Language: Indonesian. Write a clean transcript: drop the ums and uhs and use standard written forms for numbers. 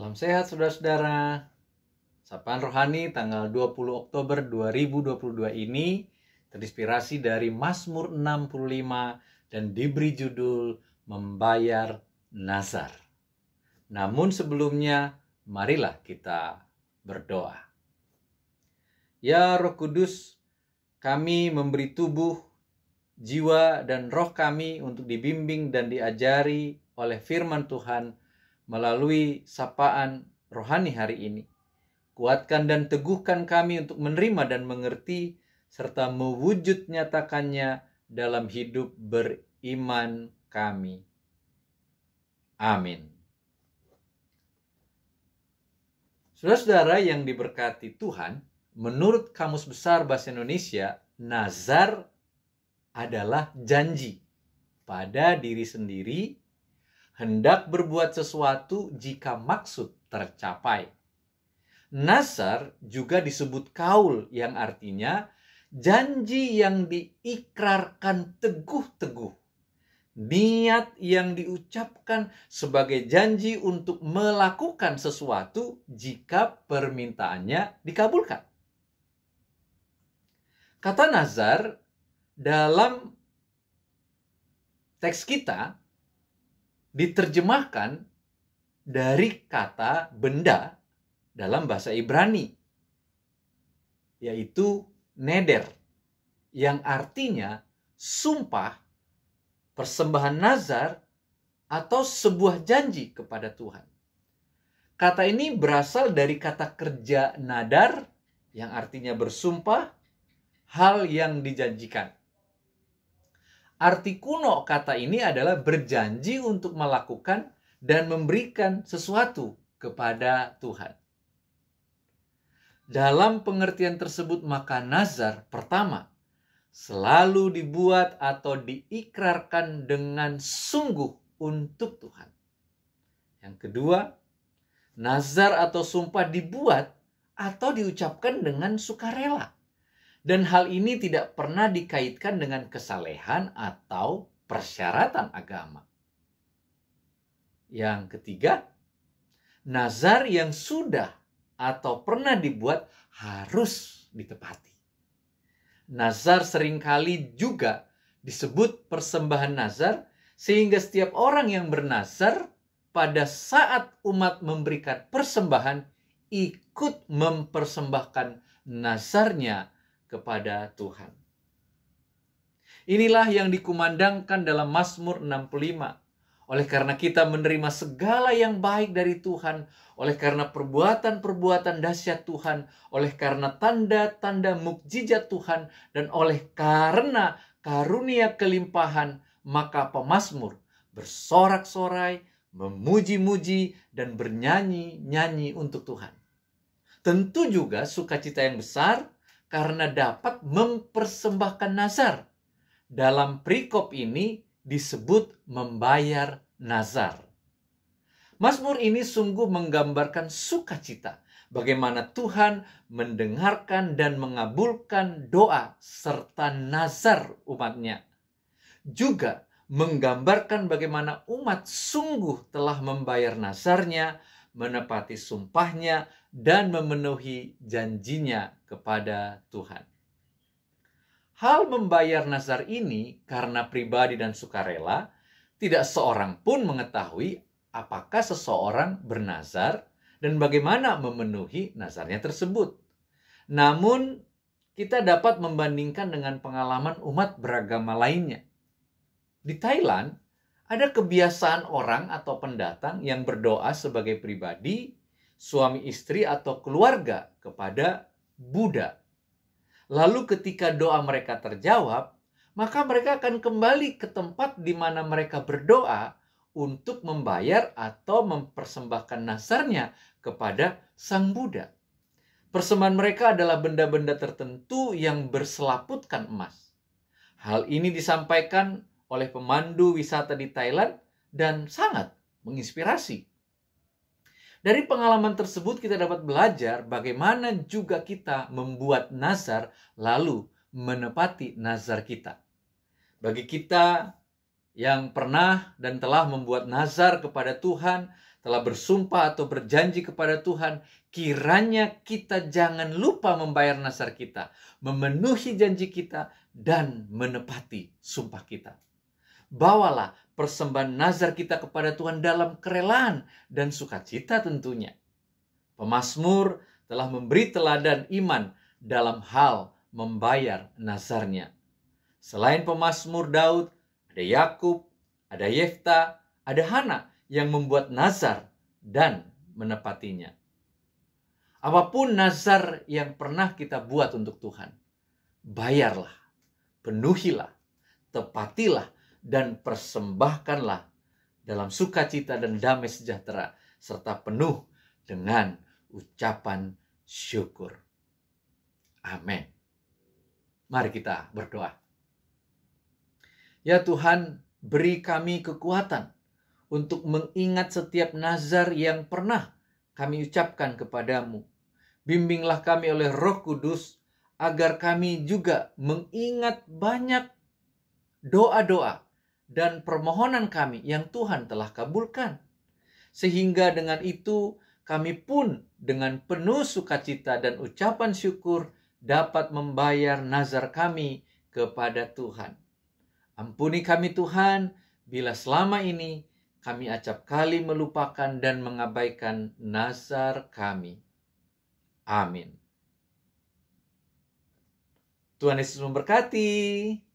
Salam sehat saudara-saudara. Sapaan Rohani tanggal 20 Oktober 2022 ini terinspirasi dari Mazmur 65 dan diberi judul Membayar Nazar. Namun sebelumnya, marilah kita berdoa. Ya Roh Kudus, kami memberi tubuh, jiwa, dan roh kami untuk dibimbing dan diajari oleh firman Tuhan melalui sapaan rohani hari ini. Kuatkan dan teguhkan kami untuk menerima dan mengerti, serta mewujud nyatakannya dalam hidup beriman kami. Amin. Saudara-saudara yang diberkati Tuhan, menurut Kamus Besar Bahasa Indonesia, nazar adalah janji pada diri sendiri hendak berbuat sesuatu jika maksud tercapai. Nazar juga disebut kaul, yang artinya janji yang diikrarkan teguh-teguh. Niat yang diucapkan sebagai janji untuk melakukan sesuatu jika permintaannya dikabulkan. Kata nazar dalam teks kita diterjemahkan dari kata benda dalam bahasa Ibrani, yaitu neder, yang artinya sumpah, persembahan nazar, atau sebuah janji kepada Tuhan. Kata ini berasal dari kata kerja nadar, yang artinya bersumpah, hal yang dijanjikan. Arti kuno kata ini adalah berjanji untuk melakukan dan memberikan sesuatu kepada Tuhan. Dalam pengertian tersebut, maka nazar pertama selalu dibuat atau diikrarkan dengan sungguh untuk Tuhan. Yang kedua, nazar atau sumpah dibuat atau diucapkan dengan sukarela. Dan hal ini tidak pernah dikaitkan dengan kesalehan atau persyaratan agama. Yang ketiga, nazar yang sudah atau pernah dibuat harus ditepati. Nazar seringkali juga disebut persembahan nazar, sehingga setiap orang yang bernazar pada saat umat memberikan persembahan ikut mempersembahkan nazarnya kepada Tuhan. Inilah yang dikumandangkan dalam Mazmur 65. Oleh karena kita menerima segala yang baik dari Tuhan, oleh karena perbuatan-perbuatan dahsyat Tuhan, oleh karena tanda-tanda mukjizat Tuhan, dan oleh karena karunia kelimpahan, maka pemazmur bersorak-sorai, memuji-muji, dan bernyanyi-nyanyi untuk Tuhan. Tentu juga sukacita yang besar karena dapat mempersembahkan nazar. Dalam perikop ini disebut membayar nazar. Mazmur ini sungguh menggambarkan sukacita, bagaimana Tuhan mendengarkan dan mengabulkan doa serta nazar umatnya. Juga menggambarkan bagaimana umat sungguh telah membayar nazarnya, menepati sumpahnya, dan memenuhi janjinya kepada Tuhan. Hal membayar nazar ini karena pribadi dan sukarela, tidak seorang pun mengetahui apakah seseorang bernazar dan bagaimana memenuhi nazarnya tersebut. Namun, kita dapat membandingkan dengan pengalaman umat beragama lainnya. Di Thailand, ada kebiasaan orang atau pendatang yang berdoa sebagai pribadi, suami istri atau keluarga kepada Buddha. Lalu ketika doa mereka terjawab, maka mereka akan kembali ke tempat di mana mereka berdoa untuk membayar atau mempersembahkan nazarnya kepada Sang Buddha. Persembahan mereka adalah benda-benda tertentu yang berselaputkan emas. Hal ini disampaikan oleh pemandu wisata di Thailand dan sangat menginspirasi. Dari pengalaman tersebut kita dapat belajar bagaimana juga kita membuat nazar lalu menepati nazar kita. Bagi kita yang pernah dan telah membuat nazar kepada Tuhan, telah bersumpah atau berjanji kepada Tuhan, kiranya kita jangan lupa membayar nazar kita, memenuhi janji kita, dan menepati sumpah kita. Bawalah persembahan nazar kita kepada Tuhan dalam kerelaan dan sukacita tentunya. Pemazmur telah memberi teladan iman dalam hal membayar nazarnya. Selain pemazmur Daud, ada Yakub, ada Yefta, ada Hana yang membuat nazar dan menepatinya. Apapun nazar yang pernah kita buat untuk Tuhan, bayarlah, penuhilah, tepatilah, dan persembahkanlah dalam sukacita dan damai sejahtera, serta penuh dengan ucapan syukur. Amin. Mari kita berdoa. Ya Tuhan, beri kami kekuatan untuk mengingat setiap nazar yang pernah kami ucapkan kepadamu. Bimbinglah kami oleh Roh Kudus, agar kami juga mengingat banyak doa-doa dan permohonan kami yang Tuhan telah kabulkan. Sehingga dengan itu kami pun dengan penuh sukacita dan ucapan syukur dapat membayar nazar kami kepada Tuhan. Ampuni kami Tuhan, bila selama ini kami acap kali melupakan dan mengabaikan nazar kami. Amin. Tuhan Yesus memberkati.